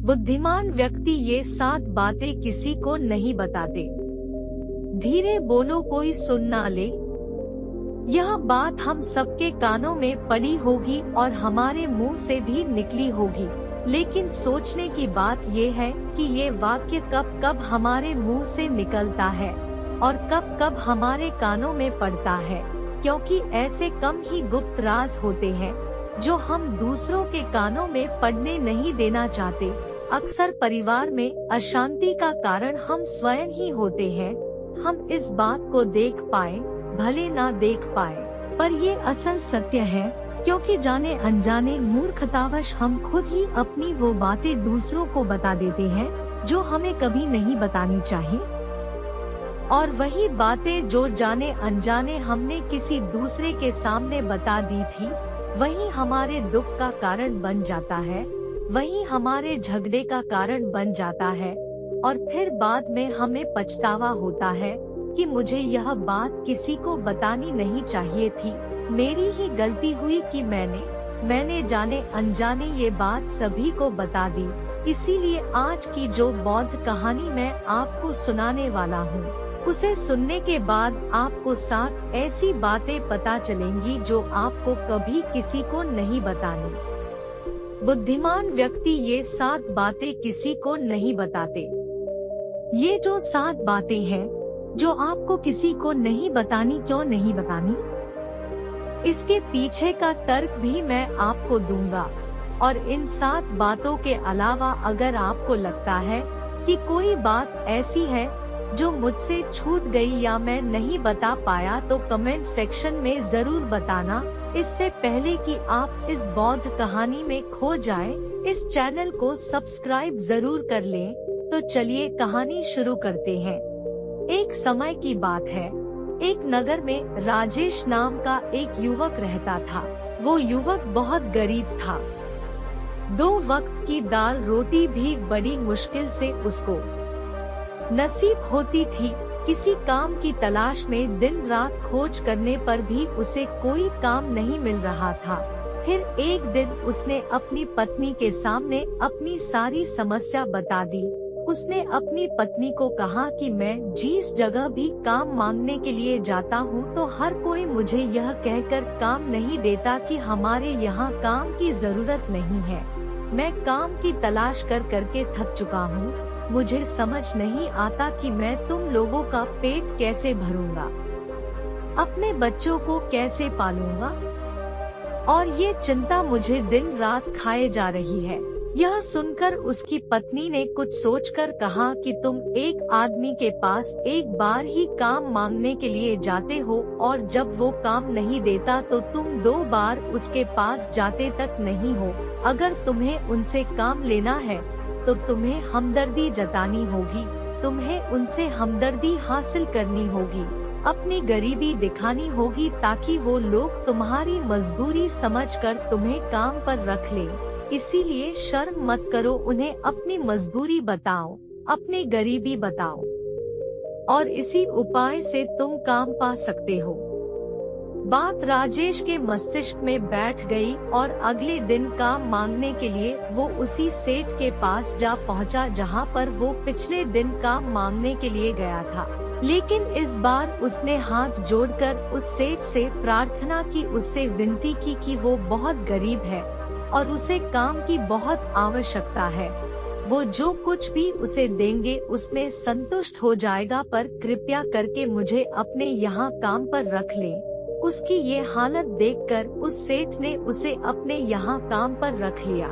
बुद्धिमान व्यक्ति ये 7 बातें किसी को नहीं बताते। धीरे बोलो, कोई सुन ना ले। यह बात हम सबके कानों में पड़ी होगी और हमारे मुंह से भी निकली होगी, लेकिन सोचने की बात ये है कि ये वाक्य कब कब हमारे मुंह से निकलता है और कब कब हमारे कानों में पड़ता है, क्योंकि ऐसे कम ही गुप्त राज होते हैं जो हम दूसरों के कानों में पड़ने नहीं देना चाहते। अक्सर परिवार में अशांति का कारण हम स्वयं ही होते हैं। हम इस बात को देख पाए भले ना देख पाए, पर ये असल सत्य है, क्योंकि जाने अनजाने मूर्खतावश हम खुद ही अपनी वो बातें दूसरों को बता देते हैं जो हमें कभी नहीं बतानी चाहिए। और वही बातें जो जाने अनजाने हमने किसी दूसरे के सामने बता दी थी, वही हमारे दुख का कारण बन जाता है, वही हमारे झगड़े का कारण बन जाता है। और फिर बाद में हमें पछतावा होता है कि मुझे यह बात किसी को बतानी नहीं चाहिए थी, मेरी ही गलती हुई कि मैंने जाने अनजाने ये बात सभी को बता दी। इसीलिए आज की जो बौद्ध कहानी मैं आपको सुनाने वाला हूँ, उसे सुनने के बाद आपको 7 ऐसी बातें पता चलेंगी जो आपको कभी किसी को नहीं बतानी। बुद्धिमान व्यक्ति ये 7 बातें किसी को नहीं बताते। ये जो 7 बातें हैं जो आपको किसी को नहीं बतानी, क्यों नहीं बतानी, इसके पीछे का तर्क भी मैं आपको दूंगा। और इन 7 बातों के अलावा अगर आपको लगता है कि कोई बात ऐसी है जो मुझसे छूट गई या मैं नहीं बता पाया, तो कमेंट सेक्शन में जरूर बताना। इससे पहले कि आप इस बौद्ध कहानी में खो जाएं, इस चैनल को सब्सक्राइब जरूर कर लें। तो चलिए कहानी शुरू करते हैं। एक समय की बात है, एक नगर में राजेश नाम का एक युवक रहता था। वो युवक बहुत गरीब था। 2 वक्त की दाल रोटी भी बड़ी मुश्किल से उसको नसीब होती थी। किसी काम की तलाश में दिन रात खोज करने पर भी उसे कोई काम नहीं मिल रहा था। फिर एक दिन उसने अपनी पत्नी के सामने अपनी सारी समस्या बता दी। उसने अपनी पत्नी को कहा कि मैं जिस जगह भी काम मांगने के लिए जाता हूँ तो हर कोई मुझे यह कहकर काम नहीं देता कि हमारे यहाँ काम की जरूरत नहीं है। मैं काम की तलाश कर करके थक चुका हूँ। मुझे समझ नहीं आता कि मैं तुम लोगों का पेट कैसे भरूंगा, अपने बच्चों को कैसे पालूंगा, और ये चिंता मुझे दिन रात खाए जा रही है। यह सुनकर उसकी पत्नी ने कुछ सोचकर कहा कि तुम एक आदमी के पास एक बार ही काम मांगने के लिए जाते हो और जब वो काम नहीं देता तो तुम 2 बार उसके पास जाते तक नहीं हो। अगर तुम्हें उनसे काम लेना है तो तुम्हें हमदर्दी जतानी होगी, तुम्हें उनसे हमदर्दी हासिल करनी होगी, अपनी गरीबी दिखानी होगी ताकि वो लोग तुम्हारी मजबूरी समझकर तुम्हें काम पर रख लें। इसीलिए शर्म मत करो, उन्हें अपनी मजबूरी बताओ, अपनी गरीबी बताओ, और इसी उपाय से तुम काम पा सकते हो। बात राजेश के मस्तिष्क में बैठ गई और अगले दिन काम मांगने के लिए वो उसी सेठ के पास जा पहुंचा जहां पर वो पिछले दिन काम मांगने के लिए गया था। लेकिन इस बार उसने हाथ जोड़कर उस सेठ से प्रार्थना की, उससे विनती की कि वो बहुत गरीब है और उसे काम की बहुत आवश्यकता है। वो जो कुछ भी उसे देंगे उसमें संतुष्ट हो जाएगा, पर कृपया करके मुझे अपने यहाँ काम पर रख ले। उसकी ये हालत देखकर उस सेठ ने उसे अपने यहाँ काम पर रख लिया।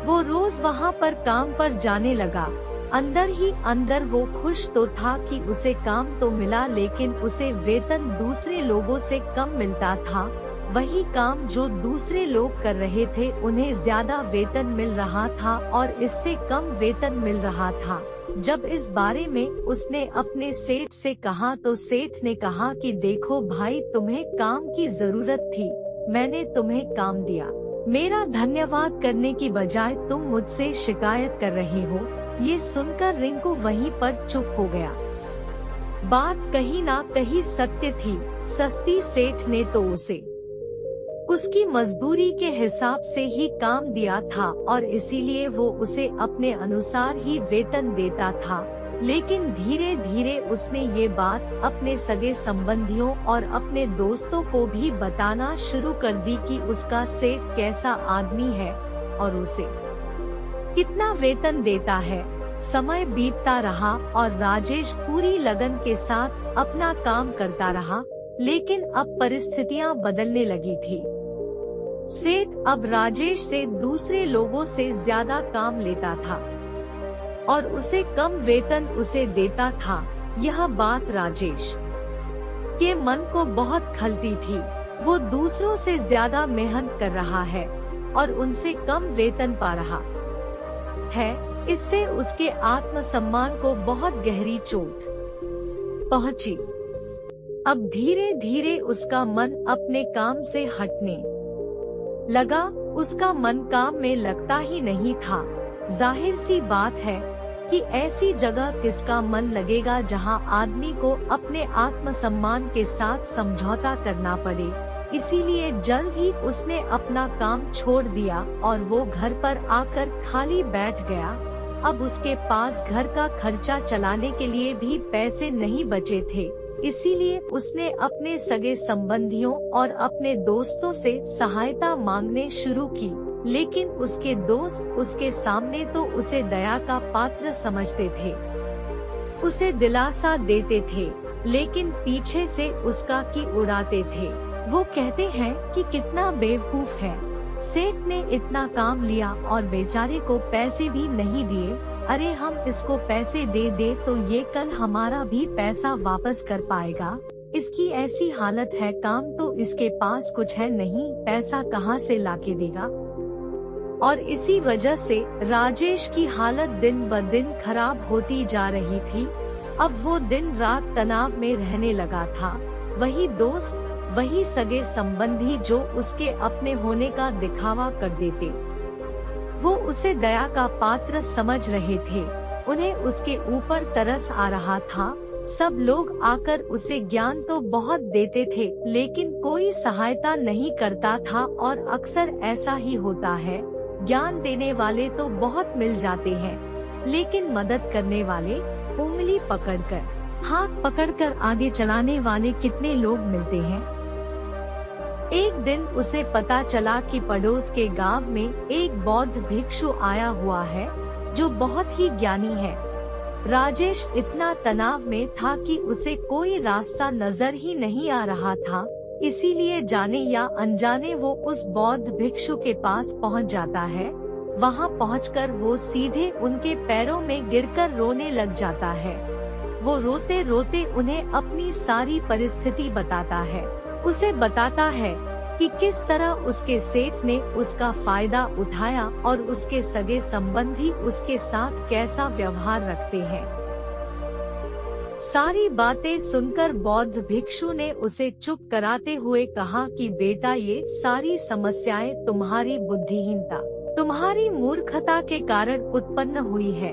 वो रोज वहाँ पर काम पर जाने लगा। अंदर ही अंदर वो खुश तो था कि उसे काम तो मिला, लेकिन उसे वेतन दूसरे लोगों से कम मिलता था। वही काम जो दूसरे लोग कर रहे थे उन्हें ज्यादा वेतन मिल रहा था और इससे कम वेतन मिल रहा था। जब इस बारे में उसने अपने सेठ से कहा तो सेठ ने कहा कि देखो भाई, तुम्हें काम की जरूरत थी, मैंने तुम्हें काम दिया। मेरा धन्यवाद करने की बजाय तुम मुझसे शिकायत कर रहे हो। ये सुनकर रिंकू वहीं पर चुप हो गया। बात कहीं ना कहीं सत्य थी। सस्ती सेठ ने तो उसकी मजदूरी के हिसाब से ही काम दिया था और इसीलिए वो उसे अपने अनुसार ही वेतन देता था। लेकिन धीरे धीरे उसने ये बात अपने सगे संबंधियों और अपने दोस्तों को भी बताना शुरू कर दी कि उसका सेठ कैसा आदमी है और उसे कितना वेतन देता है। समय बीतता रहा और राजेश पूरी लगन के साथ अपना काम करता रहा, लेकिन अब परिस्थितियां बदलने लगी थी। सेठ अब राजेश से दूसरे लोगों से ज्यादा काम लेता था और उसे कम वेतन उसे देता था। यह बात राजेश के मन को बहुत खलती थी। वो दूसरों से ज्यादा मेहनत कर रहा है और उनसे कम वेतन पा रहा है। इससे उसके आत्मसम्मान को बहुत गहरी चोट पहुंची। अब धीरे धीरे उसका मन अपने काम से हटने लगा। उसका मन काम में लगता ही नहीं था। जाहिर सी बात है कि ऐसी जगह किसका मन लगेगा जहां आदमी को अपने आत्मसम्मान के साथ समझौता करना पड़े। इसीलिए जल्द ही उसने अपना काम छोड़ दिया और वो घर पर आकर खाली बैठ गया। अब उसके पास घर का खर्चा चलाने के लिए भी पैसे नहीं बचे थे। इसीलिए उसने अपने सगे संबंधियों और अपने दोस्तों से सहायता मांगने शुरू की। लेकिन उसके दोस्त उसके सामने तो उसे दया का पात्र समझते थे, उसे दिलासा देते थे, लेकिन पीछे से उसका की उड़ाते थे। वो कहते हैं कि कितना बेवकूफ है, सेठ ने इतना काम लिया और बेचारे को पैसे भी नहीं दिए। अरे हम इसको पैसे दे दे तो ये कल हमारा भी पैसा वापस कर पाएगा। इसकी ऐसी हालत है, काम तो इसके पास कुछ है नहीं, पैसा कहाँ से लाके देगा। और इसी वजह से राजेश की हालत दिन ब दिन खराब होती जा रही थी। अब वो दिन रात तनाव में रहने लगा था। वही दोस्त, वही सगे संबंधी जो उसके अपने होने का दिखावा कर देते, वो उसे दया का पात्र समझ रहे थे। उन्हें उसके ऊपर तरस आ रहा था। सब लोग आकर उसे ज्ञान तो बहुत देते थे, लेकिन कोई सहायता नहीं करता था। और अक्सर ऐसा ही होता है, ज्ञान देने वाले तो बहुत मिल जाते हैं, लेकिन मदद करने वाले, उंगली पकड़कर, हाथ पकड़कर आगे चलाने वाले कितने लोग मिलते हैं। एक दिन उसे पता चला कि पड़ोस के गांव में एक बौद्ध भिक्षु आया हुआ है जो बहुत ही ज्ञानी है। राजेश इतना तनाव में था कि उसे कोई रास्ता नजर ही नहीं आ रहा था। इसीलिए जाने या अनजाने वो उस बौद्ध भिक्षु के पास पहुंच जाता है। वहां पहुंचकर वो सीधे उनके पैरों में गिरकर रोने लग जाता है। वो रोते रोते उन्हें अपनी सारी परिस्थिति बताता है। उसे बताता है कि किस तरह उसके सेठ ने उसका फायदा उठाया और उसके सगे संबंधी उसके साथ कैसा व्यवहार रखते हैं। सारी बातें सुनकर बौद्ध भिक्षु ने उसे चुप कराते हुए कहा कि बेटा, ये सारी समस्याएं तुम्हारी बुद्धिहीनता, तुम्हारी मूर्खता के कारण उत्पन्न हुई है।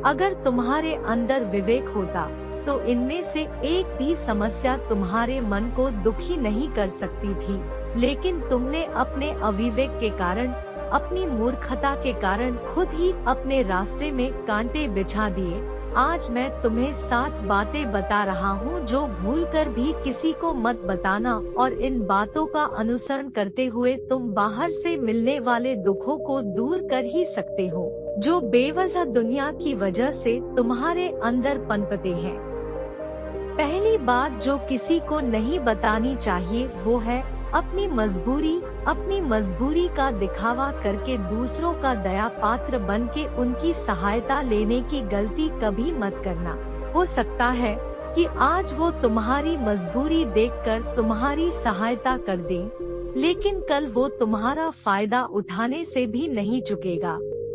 अगर तुम्हारे अंदर विवेक होता तो इनमें से एक भी समस्या तुम्हारे मन को दुखी नहीं कर सकती थी। लेकिन तुमने अपने अविवेक के कारण, अपनी मूर्खता के कारण खुद ही अपने रास्ते में कांटे बिछा दिए। आज मैं तुम्हें 7 बातें बता रहा हूँ जो भूलकर भी किसी को मत बताना, और इन बातों का अनुसरण करते हुए तुम बाहर से मिलने वाले दुखों को दूर कर ही सकते हो, जो बेवजह दुनिया की वजह से तुम्हारे अंदर पनपते हैं। पहली बात जो किसी को नहीं बतानी चाहिए वो है अपनी मजबूरी का दिखावा करके दूसरों का दया पात्र बन के उनकी सहायता लेने की गलती कभी मत करना। हो सकता है कि आज वो तुम्हारी मजबूरी देखकर तुम्हारी सहायता कर दे, लेकिन कल वो तुम्हारा फायदा उठाने से भी नहीं चुकेगा,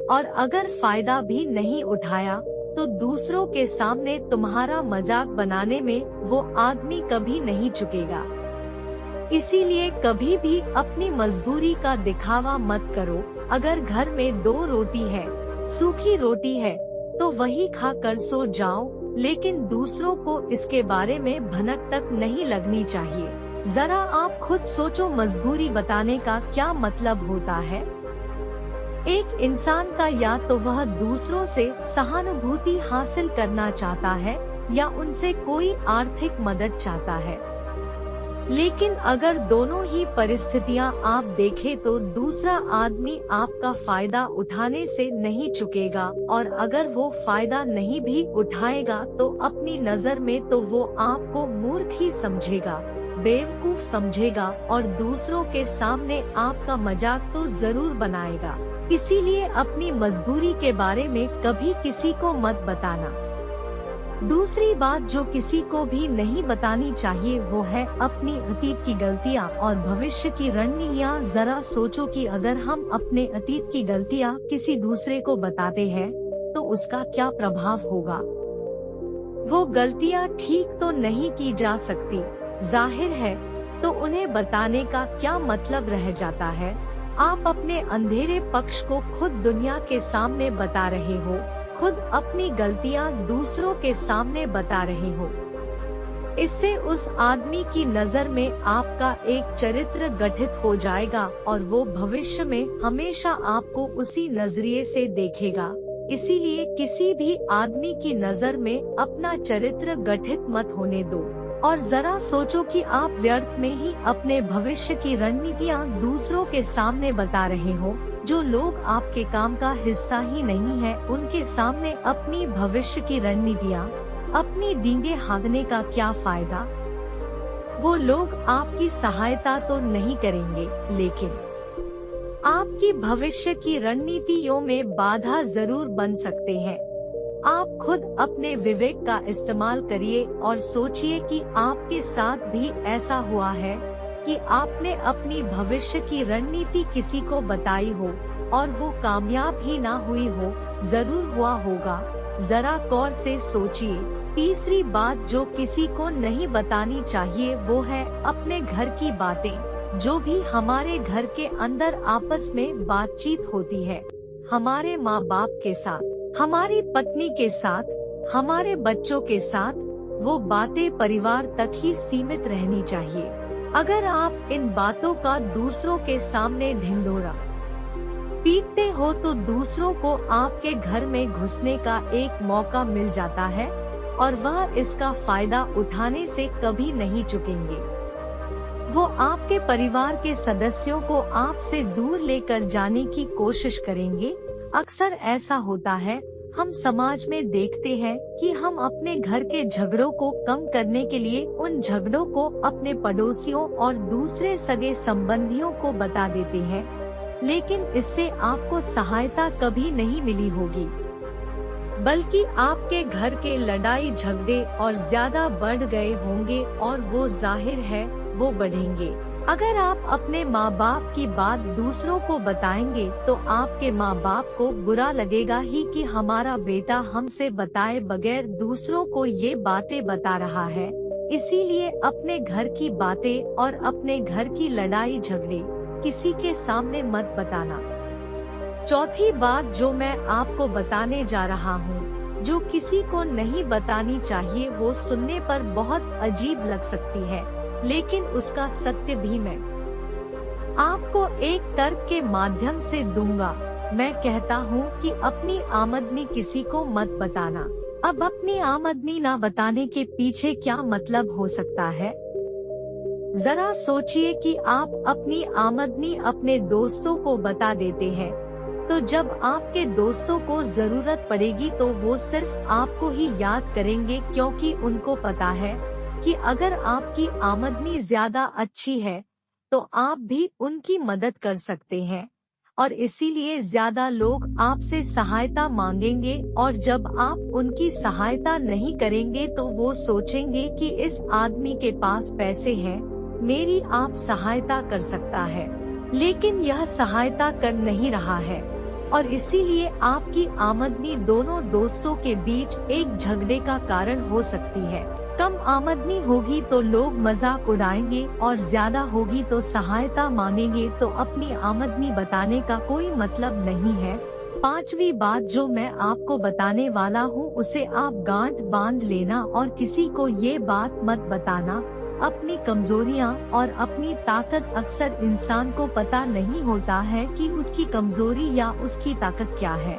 और अगर फायदा भी नहीं उठाया तो दूसरों के सामने तुम्हारा मजाक बनाने में वो आदमी कभी नहीं चुकेगा। इसीलिए कभी भी अपनी मजबूरी का दिखावा मत करो। अगर घर में 2 रोटी है, सूखी रोटी है, तो वही खा कर सो जाओ, लेकिन दूसरों को इसके बारे में भनक तक नहीं लगनी चाहिए। जरा आप खुद सोचो, मजबूरी बताने का क्या मतलब होता है। एक इंसान का या तो वह दूसरों से सहानुभूति हासिल करना चाहता है या उनसे कोई आर्थिक मदद चाहता है। लेकिन अगर दोनों ही परिस्थितियां आप देखें तो दूसरा आदमी आपका फायदा उठाने से नहीं चुकेगा, और अगर वो फायदा नहीं भी उठाएगा तो अपनी नजर में तो वो आपको मूर्ख ही समझेगा, बेवकूफ समझेगा, और दूसरों के सामने आपका मजाक तो जरूर बनाएगा। इसीलिए अपनी मजबूरी के बारे में कभी किसी को मत बताना। दूसरी बात जो किसी को भी नहीं बतानी चाहिए वो है अपनी अतीत की गलतियाँ और भविष्य की रणनीतियाँ। जरा सोचो कि अगर हम अपने अतीत की गलतियाँ किसी दूसरे को बताते हैं तो उसका क्या प्रभाव होगा। वो गलतियाँ ठीक तो नहीं की जा सकती, जाहिर है, तो उन्हें बताने का क्या मतलब रह जाता है। आप अपने अंधेरे पक्ष को खुद दुनिया के सामने बता रहे हो, खुद अपनी गलतियां दूसरों के सामने बता रहे हो। इससे उस आदमी की नजर में आपका एक चरित्र गठित हो जाएगा और वो भविष्य में हमेशा आपको उसी नजरिए से देखेगा। इसीलिए किसी भी आदमी की नजर में अपना चरित्र गठित मत होने दो, और जरा सोचो कि आप व्यर्थ में ही अपने भविष्य की रणनीतियाँ दूसरों के सामने बता रहे हो। जो लोग आपके काम का हिस्सा ही नहीं है, उनके सामने अपनी भविष्य की रणनीतियाँ, अपनी डींगे हाँकने का क्या फायदा। वो लोग आपकी सहायता तो नहीं करेंगे, लेकिन आपकी भविष्य की रणनीतियों में बाधा जरूर बन सकते हैं। आप खुद अपने विवेक का इस्तेमाल करिए और सोचिए कि आपके साथ भी ऐसा हुआ है कि आपने अपनी भविष्य की रणनीति किसी को बताई हो और वो कामयाब ही ना हुई हो। जरूर हुआ होगा, जरा गौर से सोचिए। तीसरी बात जो किसी को नहीं बतानी चाहिए वो है अपने घर की बातें। जो भी हमारे घर के अंदर आपस में बातचीत होती है, हमारे माँ बाप के साथ, हमारी पत्नी के साथ, हमारे बच्चों के साथ, वो बातें परिवार तक ही सीमित रहनी चाहिए। अगर आप इन बातों का दूसरों के सामने ढिंढोरा पीटते हो तो दूसरों को आपके घर में घुसने का एक मौका मिल जाता है और वह इसका फायदा उठाने से कभी नहीं चुकेंगे। वो आपके परिवार के सदस्यों को आपसे दूर लेकर जाने की कोशिश करेंगे। अक्सर ऐसा होता है, हम समाज में देखते हैं कि हम अपने घर के झगड़ों को कम करने के लिए उन झगड़ों को अपने पड़ोसियों और दूसरे सगे संबंधियों को बता देते हैं, लेकिन इससे आपको सहायता कभी नहीं मिली होगी, बल्कि आपके घर के लड़ाई झगड़े और ज्यादा बढ़ गए होंगे और वो जाहिर है वो बढ़ेंगे। अगर आप अपने माँ बाप की बात दूसरों को बताएंगे तो आपके माँ बाप को बुरा लगेगा ही कि हमारा बेटा हमसे बताए बगैर दूसरों को ये बातें बता रहा है। इसीलिए अपने घर की बातें और अपने घर की लड़ाई झगड़े किसी के सामने मत बताना। चौथी बात जो मैं आपको बताने जा रहा हूँ, जो किसी को नहीं बतानी चाहिए, वो सुनने पर बहुत अजीब लग सकती है, लेकिन उसका सत्य भी मैं आपको एक तर्क के माध्यम से दूंगा। मैं कहता हूँ कि अपनी आमदनी किसी को मत बताना। अब अपनी आमदनी ना बताने के पीछे क्या मतलब हो सकता है। जरा सोचिए कि आप अपनी आमदनी अपने दोस्तों को बता देते हैं, तो जब आपके दोस्तों को जरूरत पड़ेगी तो वो सिर्फ आपको ही याद करेंगे, क्योंकि उनको पता है कि अगर आपकी आमदनी ज्यादा अच्छी है तो आप भी उनकी मदद कर सकते हैं, और इसीलिए ज्यादा लोग आपसे सहायता मांगेंगे, और जब आप उनकी सहायता नहीं करेंगे तो वो सोचेंगे कि इस आदमी के पास पैसे हैं, मेरी आप सहायता कर सकता है, लेकिन यह सहायता कर नहीं रहा है, और इसीलिए आपकी आमदनी दोनों दोस्तों के बीच एक झगड़े का कारण हो सकती है। कम आमदनी होगी तो लोग मजाक उड़ाएंगे और ज्यादा होगी तो सहायता मांगेंगे, तो अपनी आमदनी बताने का कोई मतलब नहीं है। पांचवी बात जो मैं आपको बताने वाला हूँ उसे आप गांठ बांध लेना और किसी को ये बात मत बताना अपनी कमजोरियां और अपनी ताकत। अक्सर इंसान को पता नहीं होता है कि उसकी कमजोरी या उसकी ताकत क्या है,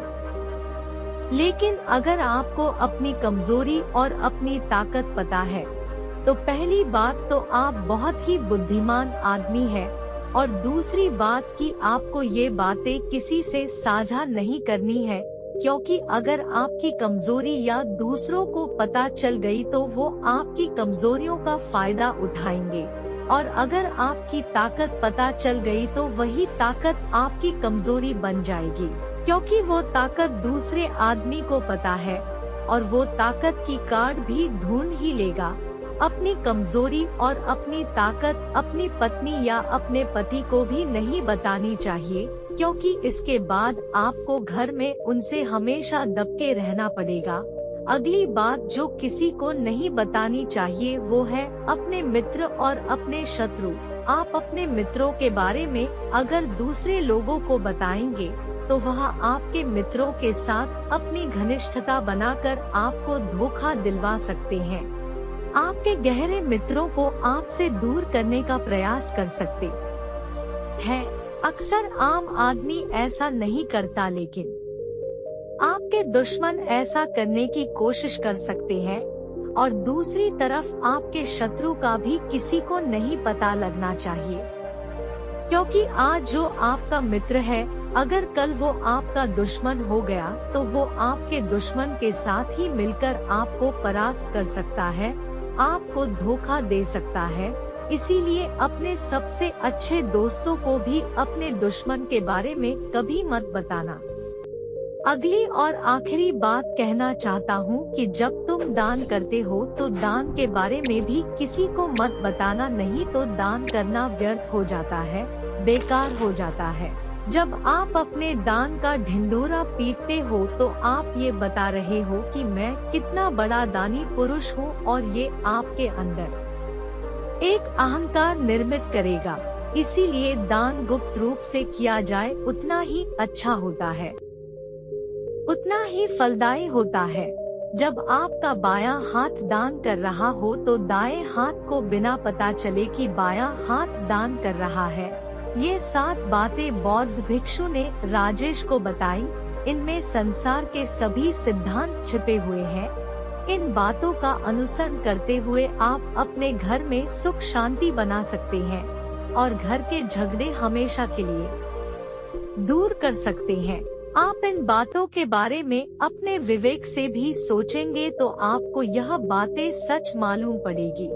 लेकिन अगर आपको अपनी कमजोरी और अपनी ताकत पता है तो पहली बात तो आप बहुत ही बुद्धिमान आदमी हैं, और दूसरी बात कि आपको ये बातें किसी से साझा नहीं करनी है, क्योंकि अगर आपकी कमजोरी या दूसरों को पता चल गई तो वो आपकी कमजोरियों का फायदा उठाएंगे, और अगर आपकी ताकत पता चल गई तो वही ताकत आपकी कमजोरी बन जाएगी, क्योंकि वो ताकत दूसरे आदमी को पता है और वो ताकत की कार्ड भी ढूंढ ही लेगा। अपनी कमजोरी और अपनी ताकत अपनी पत्नी या अपने पति को भी नहीं बतानी चाहिए, क्योंकि इसके बाद आपको घर में उनसे हमेशा दबके रहना पड़ेगा। अगली बात जो किसी को नहीं बतानी चाहिए वो है अपने मित्र और अपने शत्रु। आप अपने मित्रों के बारे में अगर दूसरे लोगों को बताएंगे तो वह आपके मित्रों के साथ अपनी घनिष्ठता बनाकर आपको धोखा दिलवा सकते हैं। आपके गहरे मित्रों को आपसे दूर करने का प्रयास कर सकते हैं। अक्सर आम आदमी ऐसा नहीं करता, लेकिन आपके दुश्मन ऐसा करने की कोशिश कर सकते हैं, और दूसरी तरफ आपके शत्रु का भी किसी को नहीं पता लगना चाहिए, क्योंकि आज जो आपका मित्र है अगर कल वो आपका दुश्मन हो गया तो वो आपके दुश्मन के साथ ही मिलकर आपको परास्त कर सकता है, आपको धोखा दे सकता है। इसीलिए अपने सबसे अच्छे दोस्तों को भी अपने दुश्मन के बारे में कभी मत बताना। अगली और आखिरी बात कहना चाहता हूँ कि जब तुम दान करते हो तो दान के बारे में भी किसी को मत बताना, नहीं तो दान करना व्यर्थ हो जाता है, बेकार हो जाता है। जब आप अपने दान का ढिंढोरा पीटते हो तो आप ये बता रहे हो कि मैं कितना बड़ा दानी पुरुष हूँ, और ये आपके अंदर एक अहंकार निर्मित करेगा। इसीलिए दान गुप्त रूप से किया जाए उतना ही अच्छा होता है, उतना ही फलदायी होता है। जब आपका बायां हाथ दान कर रहा हो तो दाएं हाथ को बिना पता चले कि बायां हाथ दान कर रहा है। ये 7 बातें बौद्ध भिक्षु ने राजेश को बताई। इनमें संसार के सभी सिद्धांत छिपे हुए हैं। इन बातों का अनुसरण करते हुए आप अपने घर में सुख शांति बना सकते हैं और घर के झगड़े हमेशा के लिए दूर कर सकते हैं। आप इन बातों के बारे में अपने विवेक से भी सोचेंगे तो आपको यह बातें सच मालूम पड़ेगी।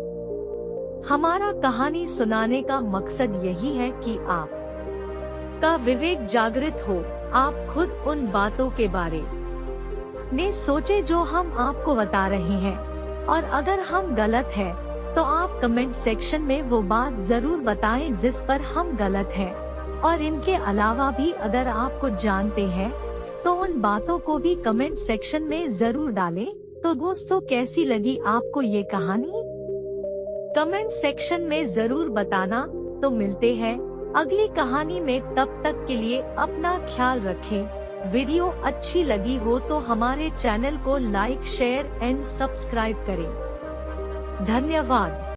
हमारा कहानी सुनाने का मकसद यही है कि आप का विवेक जागृत हो। आप खुद उन बातों के बारे में सोचे जो हम आपको बता रहे हैं, और अगर हम गलत हैं तो आप कमेंट सेक्शन में वो बात जरूर बताएं जिस पर हम गलत हैं। और इनके अलावा भी अगर आप कुछ जानते हैं तो उन बातों को भी कमेंट सेक्शन में जरूर डालें। तो दोस्तों, कैसी लगी आपको ये कहानी? कमेंट सेक्शन में जरूर बताना। तो मिलते हैं अगली कहानी में, तब तक के लिए अपना ख्याल रखें। वीडियो अच्छी लगी हो तो हमारे चैनल को लाइक, शेयर एंड सब्सक्राइब करें। धन्यवाद।